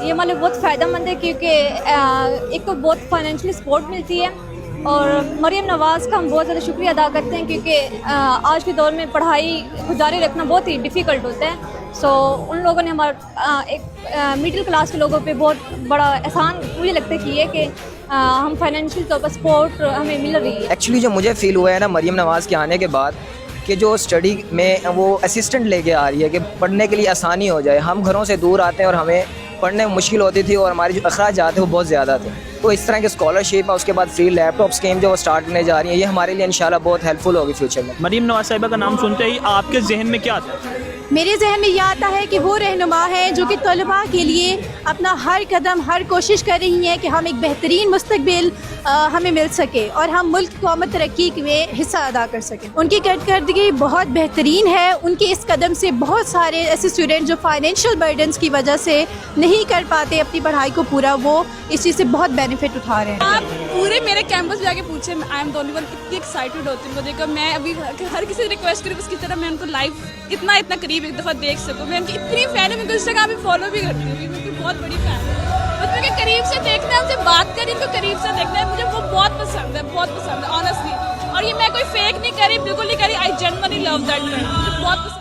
یہ ہمارے لیے بہت فائدہ مند ہے کیونکہ ایک تو بہت فائنینشلی سپورٹ ملتی ہے اور مریم نواز کا ہم بہت زیادہ شکریہ ادا کرتے ہیں کیونکہ آج کے دور میں پڑھائی کو جاری رکھنا بہت ہی ڈیفیکلٹ ہوتا ہے. سو ان لوگوں نے ہمارا ایک مڈل کلاس کے لوگوں پہ بہت بڑا احسان مجھے لگتا ہے کہ یہ کہ ہم فائنینشیل طور پر سپورٹ ہمیں مل رہی ہے. ایکچولی جو مجھے فیل ہوا ہے نا مریم نواز کے آنے کے بعد کہ جو اسٹڈی میں وہ اسسٹنٹ لے کے آ رہی ہے کہ پڑھنے کے لیے آسانی ہو جائے. ہم گھروں سے دور آتے ہیں اور ہمیں پڑھنے میں مشکل ہوتی تھی اور ہمارے جو اخراجات ہیں وہ بہت زیادہ تھے. تو اس طرح کی اسکالرشپ ہے, اس کے بعد فری لیپ ٹاپ اسکیم جو وہ اسٹارٹ کرنے جا رہی ہیں, یہ ہمارے لیے انشاءاللہ بہت ہیلپ فل ہوگی فیوچر میں. مریم نواز صاحبہ کا نام سنتے ہی آپ کے ذہن میں کیا آتا ہے؟ میرے ذہن میں یہ آتا ہے کہ وہ رہنما ہے جو کہ طلباء کے لیے اپنا ہر قدم ہر کوشش کر رہی ہیں کہ ہم ایک بہترین مستقبل ہمیں مل سکے اور ہم ملک قومت ترقی میں حصہ ادا کر سکیں. ان کی کارکردگی بہت بہترین ہے. ان کے اس قدم سے بہت سارے ایسے اسٹوڈنٹ جو فائنینشیل برڈنس کی وجہ سے نہیں کر پاتے اپنی پڑھائی کو پورا, وہ اس چیز سے بہت بینیفٹ اٹھا رہے ہیں. آپ پورے میرے کیمپس جا کے پوچھیں, آئی ایم دونلی ون, اتنی ایکسائٹیڈ ہوتی ہوں وہ دیکھ کر. میں ابھی ہر کسی سے ریکویسٹ کروں اس کی طرح میں ان کو لائیو اتنا قریب ایک دفعہ دیکھ سکوں. میں ان کی اتنی فین ہوں, میں ان کو انسٹاگرام پہ فالو بھی کرتی ہوں, ان کی بہت بڑی فین ہوں. بس ان کے قریب سے دیکھنا ہے, ان سے بات کریں, ان کو قریب سے دیکھنا ہے, مجھے وہ بہت پسند ہے, بہت پسند ہے آنیسٹلی. اور یہ میں کوئی فیک نہیں کری, بالکل نہیں کری, آئی جینوئنلی لو دیٹ گرل, مجھے بہت پسند.